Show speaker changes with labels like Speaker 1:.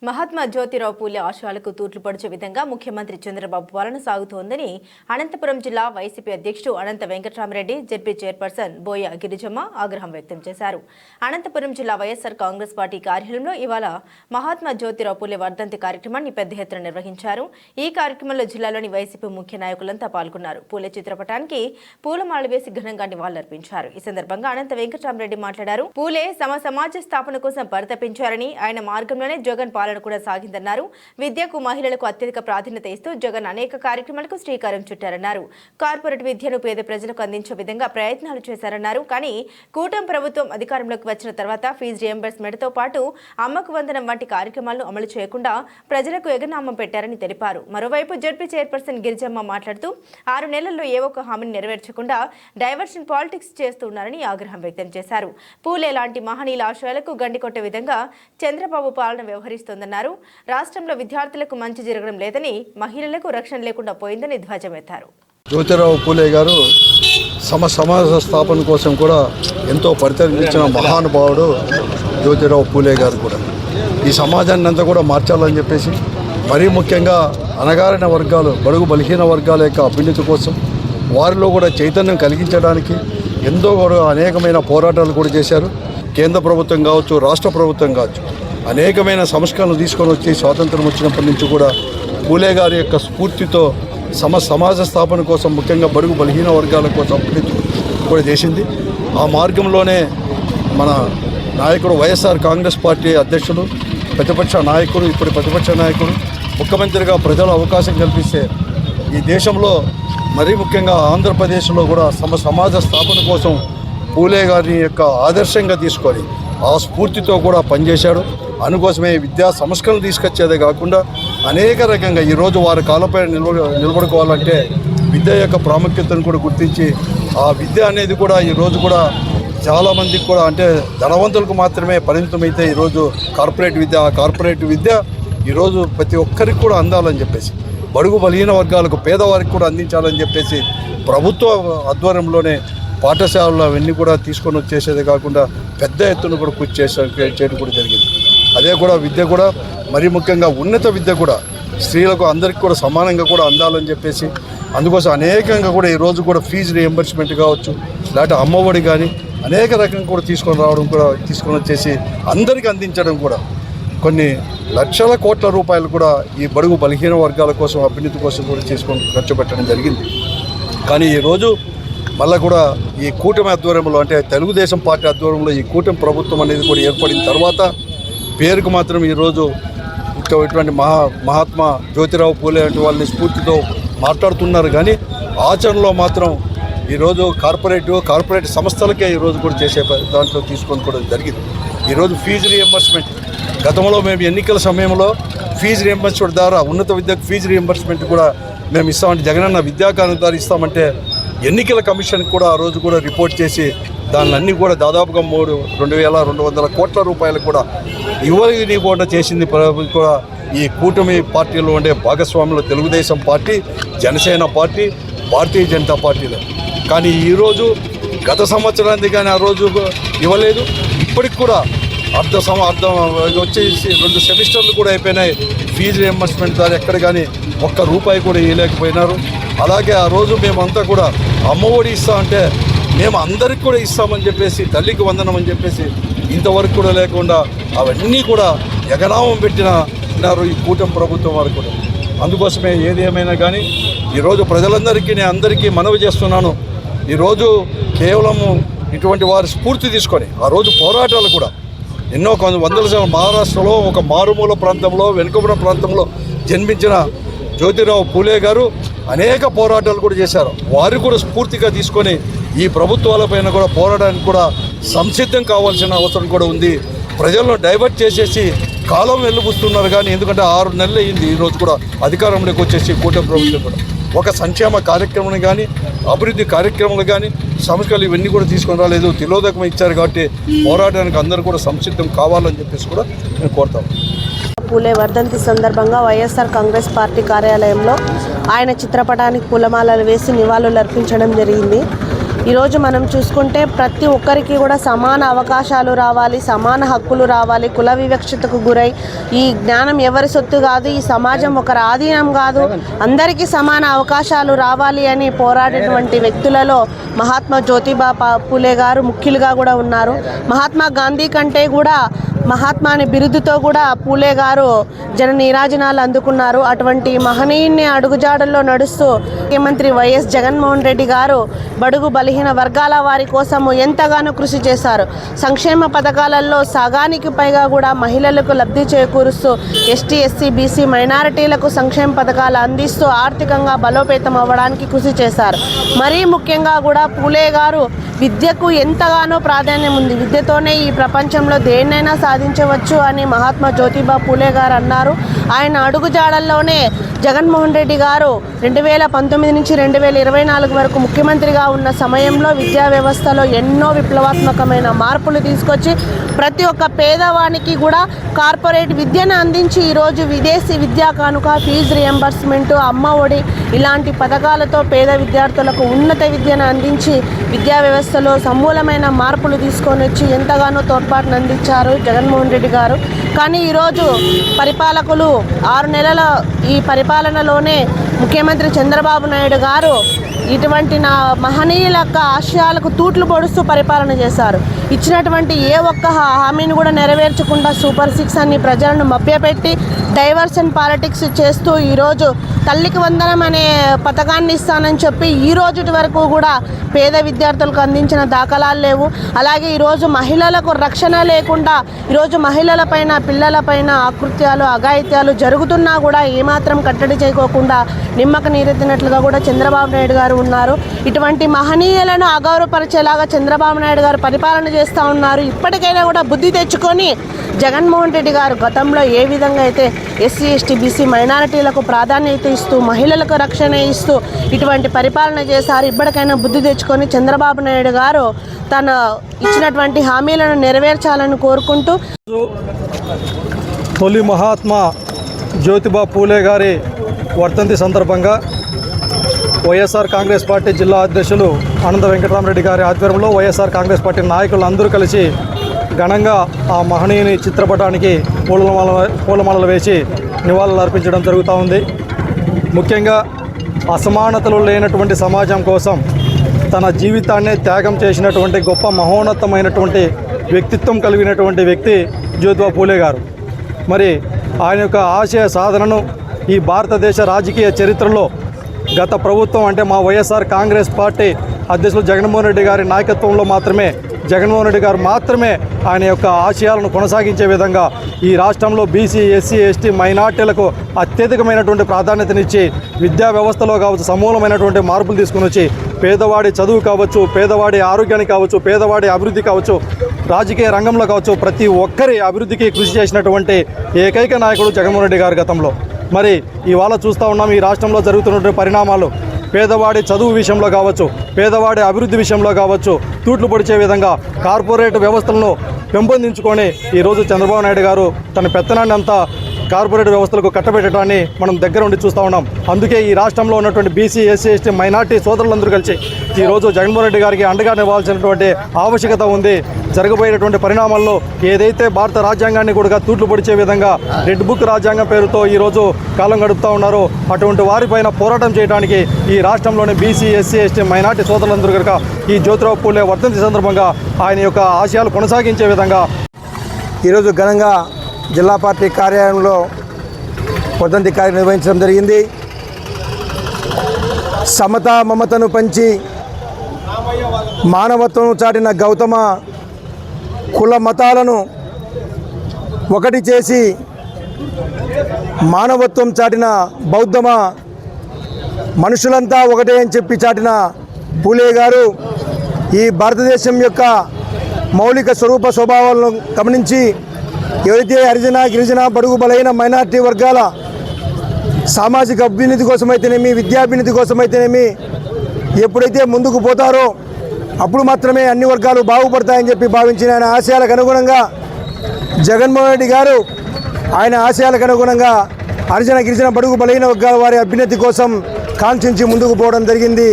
Speaker 1: మహాత్మా జ్యోతిరావు పూలే ఆశయాలకు తూట్లు పొడిచే విధంగా ముఖ్యమంత్రి చంద్రబాబు పాలన సాగుతోందని అనంతపురం జిల్లా వైసీపీ అధ్యక్షుడు అనంత వెంకటరామరెడ్డి, జెడ్పీ చైర్పర్సన్ బోయ గిరిజమ్మ ఆగ్రహం వ్యక్తం చేశారు. అనంతపురం జిల్లా వైఎస్ఆర్ కాంగ్రెస్ పార్టీ కార్యాలయంలో ఇవాళ మహాత్మా జ్యోతిరావు పూలే వర్ధంతి కార్యక్రమాన్ని పెద్ద ఎత్తున నిర్వహించారు. ఈ కార్యక్రమంలో జిల్లాలోని వైసీపీ ముఖ్య నాయకులంతా పాల్గొన్నారు. పూలే చిత్రపటానికి పూలమాల వేసి ఘనంగా నివాళులర్పించారు. ఈ సందర్భంగా అనంత వెంకటరామరెడ్డి మాట్లాడారు. పూలే సమాజ స్థాపన కోసం పరితపించారని, ఆయన మార్గంలోనే జగన్ పాలన కూడా సాగిందన్నారు. విద్యకు, మహిళలకు అత్యధిక ప్రాధాన్యత ఇస్తూ జగన్ అనేక కార్యక్రమాలకు శ్రీకారం చుట్టారన్నారు. కార్పొరేట్ విద్యను పేద ప్రజలకు అందించే విధంగా ప్రయత్నాలు చేశారన్నారు. కానీ కూటమి ప్రభుత్వం అధికారంలోకి వచ్చిన తర్వాత ఫీజు రియంబర్స్మెంట్ తో పాటు అమ్మకు వందనం వంటి కార్యక్రమాలను అమలు చేయకుండా ప్రజలకు ఎగనామం పెట్టారని తెలిపారు. మరోవైపు జెడ్పీ చైర్పర్సన్ గిరిజమ్మ మాట్లాడుతూ 6 నెలల్లో ఏ ఒక్క హామీని నెరవేర్చకుండా డైవర్షన్ పాలిటిక్స్ చేస్తున్నారని ఆగ్రహం వ్యక్తం చేశారు. పూలే లాంటి మహనీయుల ఆశయాలకు గండి కొట్టే విధంగా చంద్రబాబు పాలన వ్యవహరిస్తోందన్నారు. రాష్ట్రంలో విద్యార్థులకు మంచి జరగడం లేదని, మహిళలకు రక్షణ లేకుండా పోయిందని ధ్వజమెత్తారు.
Speaker 2: జ్యోతిరావు పూలే గారు సమాజ స్థాపన కోసం కూడా ఎంతో పరితపించిన మహానుభావుడు జ్యోతిరావు పూలే గారు కూడా ఈ సమాజాన్ని అంతా కూడా మార్చాలని చెప్పేసి, మరీ ముఖ్యంగా అణగారిన వర్గాలు, బడుగు బలహీన వర్గాల యొక్క అభ్యున్నతి కోసం, వారిలో కూడా చైతన్యం కలిగించడానికి ఎంతో కూడా అనేకమైన పోరాటాలు కూడా చేశారు. కేంద్ర ప్రభుత్వం కావచ్చు, రాష్ట్ర ప్రభుత్వం కావచ్చు, అనేకమైన సంస్కరణలు తీసుకొని వచ్చి స్వాతంత్రం వచ్చినప్పటి నుంచి కూడా పూలే గారి యొక్క స్ఫూర్తితో సమాజ స్థాపన కోసం, ముఖ్యంగా బడుగు బలహీన వర్గాల కోసం కూడా చేసింది. ఆ మార్గంలోనే మన నాయకుడు వైఎస్ఆర్ కాంగ్రెస్ పార్టీ అధ్యక్షుడు, ప్రతిపక్ష నాయకుడు, ఇప్పుడు ప్రతిపక్ష నాయకుడు, ముఖ్యమంత్రిగా ప్రజలు అవకాశం కల్పిస్తే ఈ దేశంలో, మరీ ముఖ్యంగా ఆంధ్రప్రదేశ్లో కూడా సమాజ స్థాపన కోసం పూలే గారిని యొక్క ఆదర్శంగా తీసుకొని ఆ స్ఫూర్తితో కూడా పనిచేశాడు. అందుకోసమే విద్యా సంస్కరణలు తీసుకొచ్చేదే కాకుండా అనేక రకంగా ఈరోజు వారి కాళ్ళపై నిలబడుకోవాలంటే విద్య యొక్క ప్రాముఖ్యతను కూడా గుర్తించి, ఆ విద్య అనేది కూడా ఈరోజు కూడా చాలామందికి కూడా, అంటే ధనవంతులకు మాత్రమే పరిమితమైతే ఈరోజు కార్పొరేట్ విద్య ఈరోజు ప్రతి ఒక్కరికి కూడా అందాలని చెప్పేసి, బడుగు బలహీన వర్గాలకు, పేదవారికి కూడా అందించాలని చెప్పేసి ప్రభుత్వ ఆధ్వర్యంలోనే పాఠశాలలు అవన్నీ కూడా తీసుకొని వచ్చేసేదే కాకుండా పెద్ద ఎత్తున కూడా కృషి చేయడం కూడా జరిగింది. అదే కూడా విద్య కూడా, మరీ ముఖ్యంగా ఉన్నత విద్య కూడా స్త్రీలకు అందరికీ కూడా సమానంగా కూడా అందాలని చెప్పేసి, అందుకోసం అనేకంగా కూడా ఈరోజు కూడా ఫీజు రియంబర్స్మెంట్ కావచ్చు, లేకపోతే అమ్మఒడి కానీ అనేక రకంగా కూడా తీసుకొని వచ్చేసి అందరికీ అందించడం కూడా, కొన్ని లక్షల కోట్ల రూపాయలు కూడా ఈ బడుగు బలహీన వర్గాల కోసం, అభ్యున్నతి కోసం కూడా ఖర్చు పెట్టడం జరిగింది. కానీ ఈరోజు మళ్ళీ కూడా ఈ కూటమి ఆధ్వర్యంలో, అంటే తెలుగుదేశం పార్టీ ఆధ్వర్యంలో ఈ కూటమి ప్రభుత్వం అనేది కూడా ఏర్పడిన తర్వాత పేరుకు మాత్రం ఈరోజు ఇటువంటి మహాత్మా జ్యోతిరావు పూలే వంటి వాళ్ళని స్ఫూర్తితో మాట్లాడుతున్నారు. కానీ ఆచరణలో మాత్రం ఈరోజు కార్పొరేట్ సంస్థలకే ఈరోజు కూడా చేసే దాంట్లో తీసుకొని కూడా జరిగింది. ఈరోజు ఫీజు రియంబర్స్మెంట్, గతంలో మేము ఎన్నికల సమయంలో ఫీజు రియంబర్స్మెంట్ ద్వారా ఉన్నత విద్యకు ఫీజు రియంబర్స్మెంట్ కూడా మేము ఇస్తామంటే, జగనన్న విద్యాకానుల ద్వారా ఇస్తామంటే ఎన్నికల కమిషన్కి కూడా ఆ రోజు కూడా రిపోర్ట్ చేసి దానిలన్నీ కూడా దాదాపుగా 2,200 కోట్ల రూపాయలు కూడా ఇవ్వకుండా చేసింది కూడా ఈ కూటమి పార్టీలో ఉండే భాగస్వాములు తెలుగుదేశం పార్టీ, జనసేన పార్టీ, భారతీయ జనతా పార్టీలో. కానీ ఈరోజు గత సంవత్సరానికి కానీ ఆ రోజు ఇవ్వలేదు. ఇప్పటికి కూడా అర్థం వచ్చేసి 2 సెమిస్టర్లు కూడా అయిపోయినాయి. ఫీజు రియంబర్స్మెంట్ ద్వారా ఎక్కడ కానీ ఒక్క రూపాయి కూడా ఇవ్వలేకపోయినారు. అలాగే ఆ రోజు మేమంతా కూడా అమ్మఒడి ఇస్తామంటే మేము అందరికి కూడా ఇస్తామని చెప్పేసి, తల్లికి వందనం అని చెప్పేసి ఇంతవరకు కూడా లేకుండా అవన్నీ కూడా ఎగనామం పెట్టినారు ఈ కూటమి ప్రభుత్వం వారు కూడా. అందుకోసమే ఏది ఏమైనా కానీ ఈరోజు ప్రజలందరికీ నేను అందరికీ మనవి చేస్తున్నాను. ఈరోజు కేవలము ఇటువంటి వారి స్ఫూర్తి తీసుకొని ఆ రోజు పోరాటాలు కూడా ఎన్నో వందల సంవత్సరాలు మహారాష్ట్రలో ఒక మారుమూల ప్రాంతంలో, వెనుకబడిన ప్రాంతంలో జన్మించిన జ్యోతిరావు పూలే గారు అనేక పోరాటాలు కూడా చేశారు. వారు కూడా స్ఫూర్తిగా తీసుకొని ఈ ప్రభుత్వాలపైన కూడా పోరాటానికి కూడా సంసిద్ధం కావాల్సిన అవసరం కూడా ఉంది. ప్రజలను డైవర్ట్ చేసేసి కాలం వెళ్ళబుస్తున్నారు. కానీ ఎందుకంటే 6 నెలలు అయింది ఈరోజు కూడా అధికారంలోకి వచ్చేసి కూటమి ప్రభుత్వం కూడా ఒక సంక్షేమ కార్యక్రమం కానీ, అభివృద్ధి కార్యక్రమాలు కానీ, సంస్కరణలు ఇవన్నీ కూడా తీసుకొని రాలేదు. తిలోదకం ఇచ్చారు. కాబట్టి పోరాటానికి అందరూ కూడా సంసిద్ధం కావాలని చెప్పేసి కూడా నేను కోరుతాను.
Speaker 3: పూలే వర్ధంతి సందర్భంగా వైఎస్ఆర్ కాంగ్రెస్ పార్టీ కార్యాలయంలో ఆయన చిత్రపటానికి పూలమాలలు వేసి నివాళులు అర్పించడం జరిగింది. ఈరోజు మనం చూసుకుంటే ప్రతి ఒక్కరికి కూడా సమాన అవకాశాలు రావాలి, సమాన హక్కులు రావాలి, కుల వివక్షతకు గురై ఈ జ్ఞానం ఎవరి సొత్తు కాదు, ఈ సమాజం ఒకరి ఆధీనం కాదు, అందరికీ సమాన అవకాశాలు రావాలి అని పోరాడేటువంటి వ్యక్తులలో మహాత్మా జ్యోతిబా పూలే గారు ముఖ్యులుగా కూడా ఉన్నారు. మహాత్మా గాంధీ కంటే కూడా మహాత్మా అనే బిరుదుతో కూడా పూలే గారు జన నీరాజనాలు అందుకున్నారు. అటువంటి మహనీయుని అడుగుజాడల్లో నడుస్తూ ముఖ్యమంత్రి వైఎస్ జగన్మోహన్ రెడ్డి గారు బడుగు బలహీన వర్గాల వారి కోసము ఎంతగానో కృషి చేశారు. సంక్షేమ పథకాలలో సగానికి పైగా కూడా మహిళలకు లబ్ధి చేకూరుస్తూ ఎస్టీ, ఎస్సీ, బీసీ మైనారిటీలకు సంక్షేమ పథకాలు అందిస్తూ ఆర్థికంగా బలోపేతం అవ్వడానికి కృషి చేశారు. మరీ ముఖ్యంగా కూడా పూలే గారు విద్యకు ఎంతగానో ప్రాధాన్యం ఉంది. విద్యతోనే ఈ ప్రపంచంలో దేన్నైనా సాధించవచ్చు అని మహాత్మా జ్యోతిబా పూలే గారు అన్నారు. ఆయన అడుగుజాడల్లోనే జగన్మోహన్ రెడ్డి గారు 2019 నుంచి 2024 వరకు ముఖ్యమంత్రిగా ఉన్న సమయంలో విద్యా వ్యవస్థలో ఎన్నో విప్లవాత్మకమైన మార్పులు తీసుకొచ్చి ప్రతి ఒక్క పేదవానికి కూడా కార్పొరేట్ విద్యను అందించి ఈరోజు విదేశీ విద్యా కానుక, ఫీజు రియంబర్స్మెంట్, అమ్మ ఒడి ఇలాంటి పథకాలతో పేద విద్యార్థులకు ఉన్నత విద్యను అందించి విద్యా వ్యవస్థలో సమూలమైన మార్పులు తీసుకొని వచ్చి ఎంతగానో తోడ్పాటును అందించారు జగన్మోహన్ రెడ్డి గారు. కానీ ఈరోజు పరిపాలకులు 6 నెలల ఈ పరిపాలనలోనే ముఖ్యమంత్రి చంద్రబాబు నాయుడు గారు ఇటువంటి మహనీయుల యొక్క ఆశయాలకు తూట్లు పొడుస్తూ పరిపాలన చేశారు. ఇచ్చినటువంటి ఏ ఒక్క హామీని కూడా నెరవేర్చకుండా సూపర్ 6 అని ప్రజలను మభ్యపెట్టి డైవర్షన్ పాలిటిక్స్ చేస్తూ ఈరోజు తల్లికి వందనం అనే పథకాన్ని ఇస్తానని చెప్పి ఈ రోజు వరకు కూడా పేద విద్యార్థులకు అందించిన దాఖలాలు లేవు. అలాగే ఈరోజు మహిళలకు రక్షణ లేకుండా ఈరోజు మహిళలపైన, పిల్లలపైన ఆకృత్యాలు, అఘాయిత్యాలు జరుగుతున్నా కూడా ఏమాత్రం కట్టడి చేయకోకుండా నిమ్మక నీరెత్తినట్లుగా కూడా చంద్రబాబు నాయుడు గారు ఉన్నారు. ఇటువంటి మహనీయులను అగౌరవపరిచేలాగా చంద్రబాబు నాయుడు గారు పరిపాలన చేస్తూ ఉన్నారు. ఇప్పటికైనా కూడా బుద్ధి తెచ్చుకొని జగన్మోహన్ రెడ్డి గారు గతంలో ఏ విధంగా అయితే ఎస్సీ, ఎస్టీ, బీసీ మైనారిటీలకు ప్రాధాన్యత ఇస్తూ మహిళలకు రక్షణ ఇస్తూ ఇటువంటి పరిపాలన చేశారు. ఇప్పటికైనా బుద్ధి తెచ్చుకొని చంద్రబాబు నాయుడు గారు తన ఇచ్చినటువంటి హామీలను నెరవేర్చాలని కోరుకుంటూ
Speaker 4: తొలి మహాత్మా జ్యోతిబా పూలే గారి వర్ధంతి సందర్భంగా వైఎస్ఆర్ కాంగ్రెస్ పార్టీ జిల్లా అధ్యక్షులు అనంత వెంకటరామరెడ్డి గారి ఆధ్వర్యంలో వైఎస్ఆర్ కాంగ్రెస్ పార్టీ నాయకులు అందరూ కలిసి ఘనంగా ఆ మహనీయుని చిత్రపటానికి పూలమాలలు వేసి నివాళులు అర్పించడం జరుగుతూ ఉంది. ముఖ్యంగా అసమానతలు లేనటువంటి సమాజం కోసం తన జీవితాన్ని త్యాగం చేసినటువంటి గొప్ప మహోన్నతమైనటువంటి వ్యక్తిత్వం కలిగినటువంటి వ్యక్తి జ్యోతిబా పూలే గారు. మరి ఆయన యొక్క ఆశయ సాధనను ఈ భారతదేశ రాజకీయ చరిత్రలో గత ప్రభుత్వం అంటే మా వైఎస్ఆర్ కాంగ్రెస్ పార్టీ అధ్యక్షులు జగన్మోహన్ రెడ్డి గారి నాయకత్వంలో జగన్మోహన్ రెడ్డి గారు మాత్రమే ఆయన యొక్క ఆశయాలను కొనసాగించే విధంగా ఈ రాష్ట్రంలో బీసీ, ఎస్సీ, ఎస్టీ మైనార్టీలకు అత్యధికమైనటువంటి ప్రాధాన్యతనిచ్చి విద్యా వ్యవస్థలో కావచ్చు సమూలమైనటువంటి మార్పులు తీసుకుని వచ్చి పేదవాడి చదువు కావచ్చు, పేదవాడి ఆరోగ్యానికి కావచ్చు, పేదవాడి అభివృద్ధి కావచ్చు, రాజకీయ రంగంలో కావచ్చు ప్రతి ఒక్కరి అభివృద్ధికి కృషి చేసినటువంటి ఏకైక నాయకుడు జగన్మోహన్ రెడ్డి గారి గతంలో. మరి ఇవాళ చూస్తూ ఉన్నాం ఈ రాష్ట్రంలో జరుగుతున్నటువంటి పరిణామాలు పేదవాడి చదువు విషయంలో కావచ్చు, పేదవాడి అభివృద్ధి విషయంలో కావచ్చు తూట్లు పొడిచే విధంగా కార్పొరేట్ వ్యవస్థలను పెంపొందించుకొని ఈరోజు చంద్రబాబు నాయుడు గారు తన పెత్తనాన్ని అంతా కార్పొరేట్ వ్యవస్థలకు కట్టబెట్టడాన్ని మనం దగ్గర ఉండి చూస్తూ ఉన్నాం. అందుకే ఈ రాష్ట్రంలో ఉన్నటువంటి బీసీ, ఎస్సీ, ఎస్టీ మైనార్టీ సోదరులందరూ కలిసి ఈరోజు జగన్మోహన్ రెడ్డి గారికి అండగా నివ్వాల్సినటువంటి ఆవశ్యకత ఉంది. జరగబోయేటువంటి పరిణామాల్లో ఏదైతే భారత రాజ్యాంగాన్ని కూడా తూట్లు పొడిచే విధంగా రెడ్ బుక్ రాజ్యాంగం పేరుతో ఈరోజు కాలం గడుపుతూ ఉన్నారో అటువంటి వారిపైన పోరాటం చేయడానికి ఈ రాష్ట్రంలోని బీసీ, ఎస్సీ, ఎస్టీ మైనార్టీ సోదరులందరూ కనుక ఈ జ్యోతిబా పూలే వర్ధంతి సందర్భంగా ఆయన యొక్క ఆశయాలు కొనసాగించే విధంగా
Speaker 5: ఈరోజు ఘనంగా జిల్లా పార్టీ కార్యాలయంలో వర్ధంతి కార్యక్రమం నిర్వహించడం జరిగింది. సమత మమతను పంచి మానవత్వం చాటిన గౌతమ కుల మతాలను ఒకటి చేసి మానవత్వం చాటిన బౌద్ధమ మనుషులంతా ఒకటే అని చెప్పి చాటిన పూలే గారు ఈ భారతదేశం యొక్క మౌలిక స్వరూప స్వభావాలను గమనించి ఎవరైతే హరిజన, గిరిజన, బడుగు బలైన మైనార్టీ వర్గాల సామాజిక అభ్యున్నతి కోసమైతేనేమి, విద్యాభ్యున్నతి కోసమైతేనేమి ఎప్పుడైతే ముందుకు పోతారో అప్పుడు మాత్రమే అన్ని వర్గాలు బాగుపడతాయని చెప్పి భావించిన ఆయన ఆశయాలకు అనుగుణంగా జగన్మోహన్ రెడ్డి గారు ఆయన ఆశయాలకు అనుగుణంగా హరిజన, గిరిజన, బడుగు బలైన వర్గాల వారి అభ్యున్నతి కోసం కాంక్షించి ముందుకు పోవడం జరిగింది.